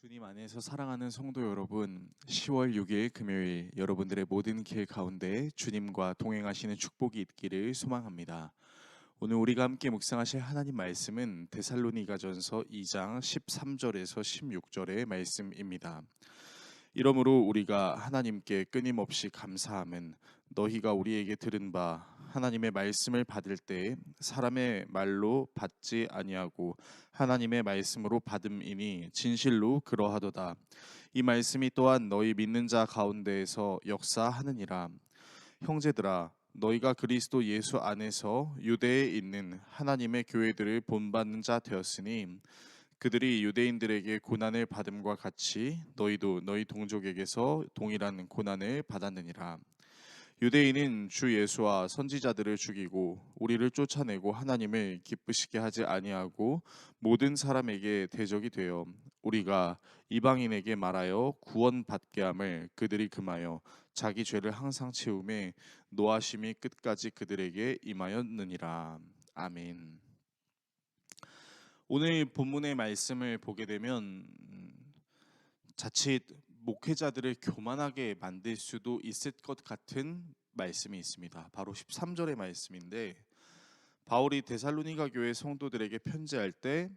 주님 안에서 사랑하는 성도 여러분, 10월 6일 금요일 여러분들의 모든 길 가운데 주님과 동행하시는 축복이 있기를 소망합니다. 오늘 우리가 함께 묵상하실 하나님 말씀은 데살로니가전서 2장 13절에서 16절의 말씀입니다. 이러므로 우리가 하나님께 끊임없이 감사함은 너희가 우리에게 들은 바 하나님의 말씀을 받을 때 사람의 말로 받지 아니하고 하나님의 말씀으로 받음이니 진실로 그러하도다. 이 말씀이 또한 너희 믿는 자 가운데에서 역사하느니라. 형제들아, 너희가 그리스도 예수 안에서 유대에 있는 하나님의 교회들을 본받는 자 되었으니 그들이 유대인들에게 고난을 받음과 같이 너희도 너희 동족에게서 동일한 고난을 받았느니라. 유대인은 주 예수와 선지자들을 죽이고 우리를 쫓아내고 하나님을 기쁘시게 하지 아니하고 모든 사람에게 대적이 되어 우리가 이방인에게 말하여 구원받게 함을 그들이 금하여 자기 죄를 항상 채우매 노하심이 끝까지 그들에게 임하였느니라. 아멘. 오늘 본문의 말씀을 보게 되면 자칫 목회자들을 교만하게 만들 수도 있을 것 같은 말씀이 있습니다. 바로 13절의 말씀인데, 바울이 데살로니가 교회 성도들에게 편지할 때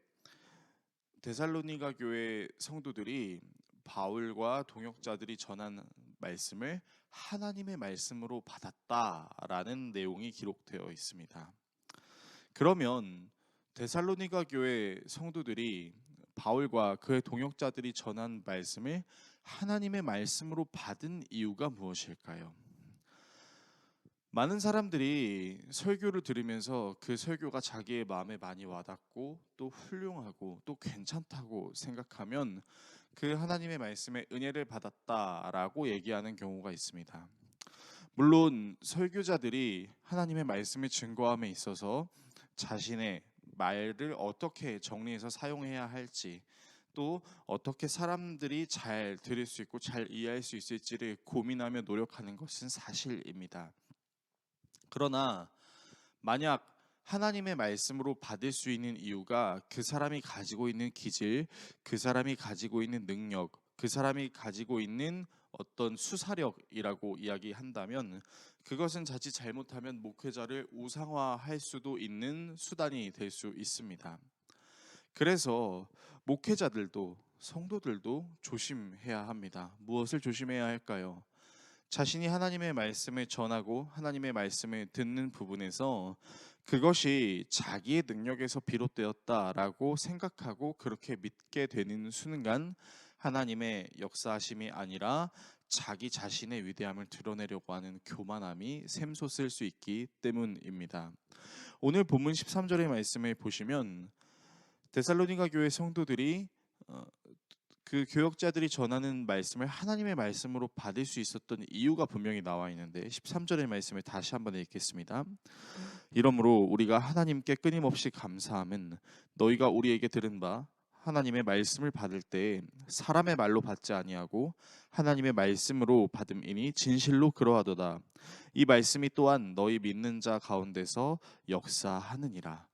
데살로니가 교회 성도들이 바울과 동역자들이 전한 말씀을 하나님의 말씀으로 받았다라는 내용이 기록되어 있습니다. 그러면 데살로니가 교회 성도들이 바울과 그의 동역자들이 전한 말씀을 하나님의 말씀으로 받은 이유가 무엇일까요? 많은 사람들이 설교를 들으면서 그 설교가 자기의 마음에 많이 와닿고 또 훌륭하고 또 괜찮다고 생각하면 그 하나님의 말씀에 은혜를 받았다라고 얘기하는 경우가 있습니다. 물론 설교자들이 하나님의 말씀을 증거함에 있어서 자신의 말을 어떻게 정리해서 사용해야 할지, 또 어떻게 사람들이 잘 들을 수 있고 잘 이해할 수 있을지를 고민하며 노력하는 것은 사실입니다. 그러나 만약 하나님의 말씀으로 받을 수 있는 이유가 그 사람이 가지고 있는 기질, 그 사람이 가지고 있는 능력, 그 사람이 가지고 있는 어떤 수사력이라고 이야기한다면 그것은 자칫 잘못하면 목회자를 우상화할 수도 있는 수단이 될 수 있습니다. 그래서 목회자들도 성도들도 조심해야 합니다. 무엇을 조심해야 할까요? 자신이 하나님의 말씀을 전하고 하나님의 말씀을 듣는 부분에서 그것이 자기의 능력에서 비롯되었다라고 생각하고 그렇게 믿게 되는 순간 하나님의 역사하심이 아니라 자기 자신의 위대함을 드러내려고 하는 교만함이 샘솟을 수 있기 때문입니다. 오늘 본문 13절의 말씀을 보시면 데살로니가 교회 성도들이 그 교역자들이 전하는 말씀을 하나님의 말씀으로 받을 수 있었던 이유가 분명히 나와 있는데 13절의 말씀을 다시 한번 읽겠습니다. 이러므로 우리가 하나님께 끊임없이 감사함은 너희가 우리에게 들은 바 하나님의 말씀을 받을 때 사람의 말로 받지 아니하고 하나님의 말씀으로 받음이니 진실로 그러하도다. 이 말씀이 또한 너희 믿는 자 가운데서 역사하느니라.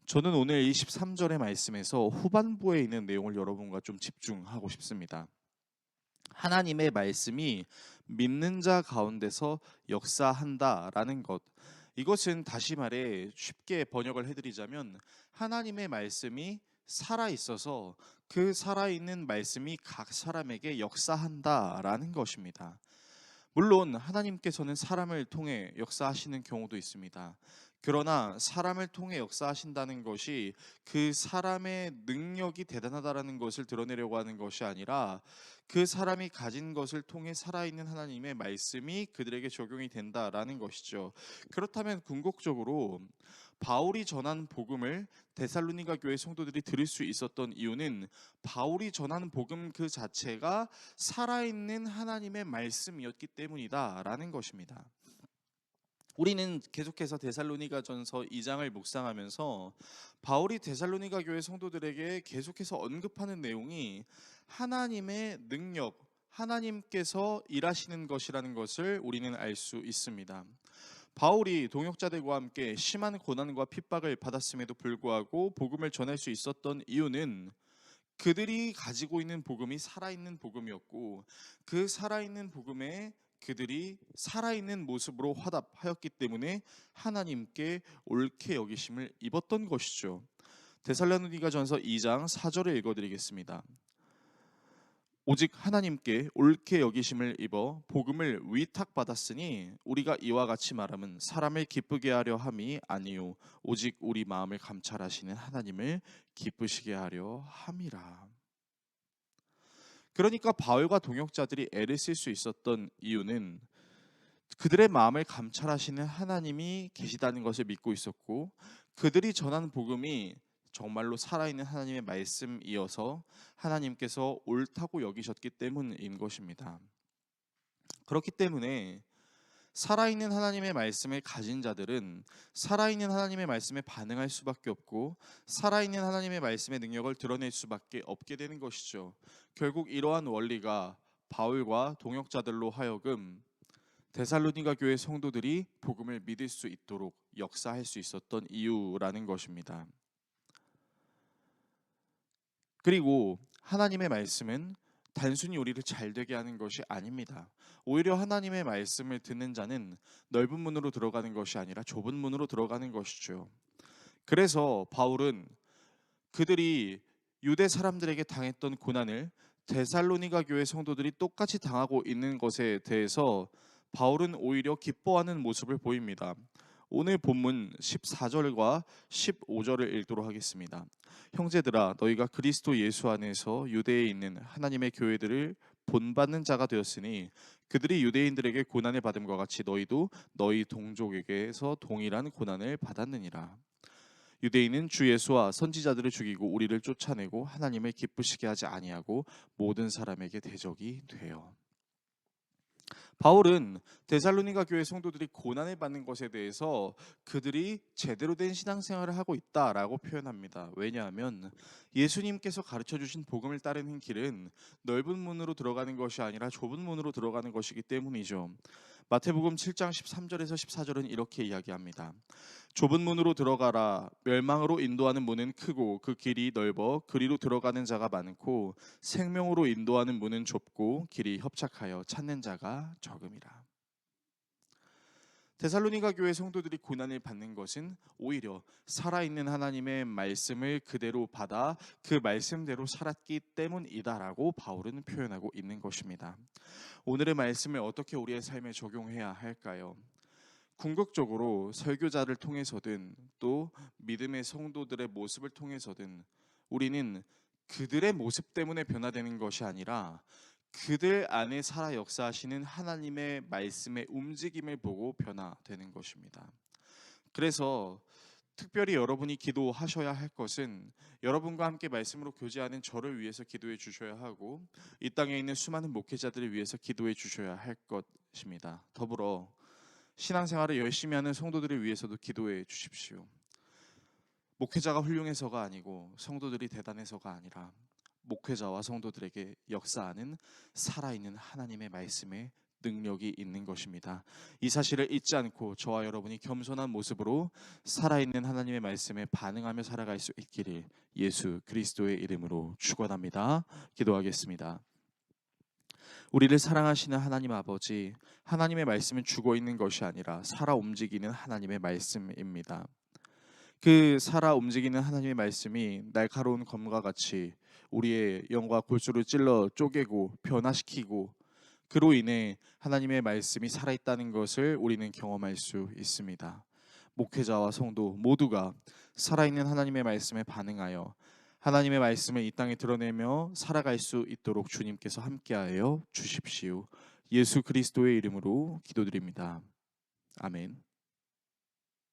저는 오늘 이 13절의 말씀에서 후반부에 있는 내용을 여러분과 좀 집중하고 싶습니다. 하나님의 말씀이 믿는 자 가운데서 역사한다라는 것. 이것은 다시 말해 쉽게 번역을 해드리자면 하나님의 말씀이 살아 있어서 그 살아있는 말씀이 각 사람에게 역사한다라는 것입니다. 물론 하나님께서는 사람을 통해 역사하시는 경우도 있습니다. 그러나 사람을 통해 역사하신다는 것이 그 사람의 능력이 대단하다라는 것을 드러내려고 하는 것이 아니라 그 사람이 가진 것을 통해 살아있는 하나님의 말씀이 그들에게 적용이 된다라는 것이죠. 그렇다면 궁극적으로 바울이 전한 복음을 데살로니가 교회 성도들이 들을 수 있었던 이유는 바울이 전하는 복음 그 자체가 살아있는 하나님의 말씀이었기 때문이다라는 것입니다. 우리는 계속해서 데살로니가전서 2장을 묵상하면서 바울이 데살로니가 교회 성도들에게 계속해서 언급하는 내용이 하나님의 능력, 하나님께서 일하시는 것이라는 것을 우리는 알 수 있습니다. 바울이 동역자들과 함께 심한 고난과 핍박을 받았음에도 불구하고 복음을 전할 수 있었던 이유는 그들이 가지고 있는 복음이 살아있는 복음이었고 그 살아있는 복음에 그들이 살아있는 모습으로 화답하였기 때문에 하나님께 옳게 여기심을 입었던 것이죠. 데살로니가전서 2장 4절을 읽어드리겠습니다. 오직 하나님께 옳게 여기심을 입어 복음을 위탁받았으니 우리가 이와 같이 말하면 사람을 기쁘게 하려 함이 아니요 오직 우리 마음을 감찰하시는 하나님을 기쁘시게 하려 함이라. 그러니까 바울과 동역자들이 애를 쓸 수 있었던 이유는 그들의 마음을 감찰하시는 하나님이 계시다는 것을 믿고 있었고 그들이 전한 복음이 정말로 살아있는 하나님의 말씀이어서 하나님께서 옳다고 여기셨기 때문인 것입니다. 그렇기 때문에 살아있는 하나님의 말씀을 가진 자들은 살아있는 하나님의 말씀에 반응할 수밖에 없고 살아있는 하나님의 말씀의 능력을 드러낼 수밖에 없게 되는 것이죠. 결국 이러한 원리가 바울과 동역자들로 하여금 데살로니가 교회 성도들이 복음을 믿을 수 있도록 역사할 수 있었던 이유라는 것입니다. 그리고 하나님의 말씀은 단순히 우리를 잘되게 하는 것이 아닙니다. 오히려 하나님의 말씀을 듣는 자는 넓은 문으로 들어가는 것이 아니라 좁은 문으로 들어가는 것이죠. 그래서 바울은 그들이 유대 사람들에게 당했던 고난을 데살로니가 교회 성도들이 똑같이 당하고 있는 것에 대해서 바울은 오히려 기뻐하는 모습을 보입니다. 오늘 본문 14절과 15절을 읽도록 하겠습니다. 형제들아 너희가 그리스도 예수 안에서 유대에 있는 하나님의 교회들을 본받는 자가 되었으니 그들이 유대인들에게 고난을 받음과 같이 너희도 너희 동족에게서 동일한 고난을 받았느니라. 유대인은 주 예수와 선지자들을 죽이고 우리를 쫓아내고 하나님을 기쁘시게 하지 아니하고 모든 사람에게 대적이 되어. 바울은 데살로니가 교회 성도들이 고난을 받는 것에 대해서 그들이 제대로 된 신앙생활을 하고 있다라고 표현합니다. 왜냐하면 예수님께서 가르쳐 주신 복음을 따르는 길은 넓은 문으로 들어가는 것이 아니라 좁은 문으로 들어가는 것이기 때문이죠. 마태복음 7장 13절에서 14절은 이렇게 이야기합니다. 좁은 문으로 들어가라. 멸망으로 인도하는 문은 크고 그 길이 넓어 그리로 들어가는 자가 많고 생명으로 인도하는 문은 좁고 길이 협착하여 찾는 자가 적음이라. 데살로니가 교회 성도들이 고난을 받는 것은 오히려 살아있는 하나님의 말씀을 그대로 받아 그 말씀대로 살았기 때문이다라고 바울은 표현하고 있는 것입니다. 오늘의 말씀을 어떻게 우리의 삶에 적용해야 할까요? 궁극적으로 설교자를 통해서든 또 믿음의 성도들의 모습을 통해서든 우리는 그들의 모습 때문에 변화되는 것이 아니라 그들 안에 살아 역사하시는 하나님의 말씀의 움직임을 보고 변화되는 것입니다. 그래서 특별히 여러분이 기도하셔야 할 것은 여러분과 함께 말씀으로 교제하는 저를 위해서 기도해 주셔야 하고 이 땅에 있는 수많은 목회자들을 위해서 기도해 주셔야 할 것입니다. 더불어 신앙생활을 열심히 하는 성도들을 위해서도 기도해 주십시오. 목회자가 훌륭해서가 아니고 성도들이 대단해서가 아니라 목회자와 성도들에게 역사하는 살아있는 하나님의 말씀의 능력이 있는 것입니다. 이 사실을 잊지 않고 저와 여러분이 겸손한 모습으로 살아있는 하나님의 말씀에 반응하며 살아갈 수 있기를 예수 그리스도의 이름으로 축원합니다. 기도하겠습니다. 우리를 사랑하시는 하나님 아버지, 하나님의 말씀은 죽어 있는 것이 아니라 살아 움직이는 하나님의 말씀입니다. 그 살아 움직이는 하나님의 말씀이 날카로운 검과 같이 우리의 영과 골수를 찔러 쪼개고 변화시키고 그로 인해 하나님의 말씀이 살아있다는 것을 우리는 경험할 수 있습니다. 목회자와 성도 모두가 살아있는 하나님의 말씀에 반응하여 하나님의 말씀을 이 땅에 드러내며 살아갈 수 있도록 주님께서 함께하여 주십시오. 예수 그리스도의 이름으로 기도드립니다. 아멘.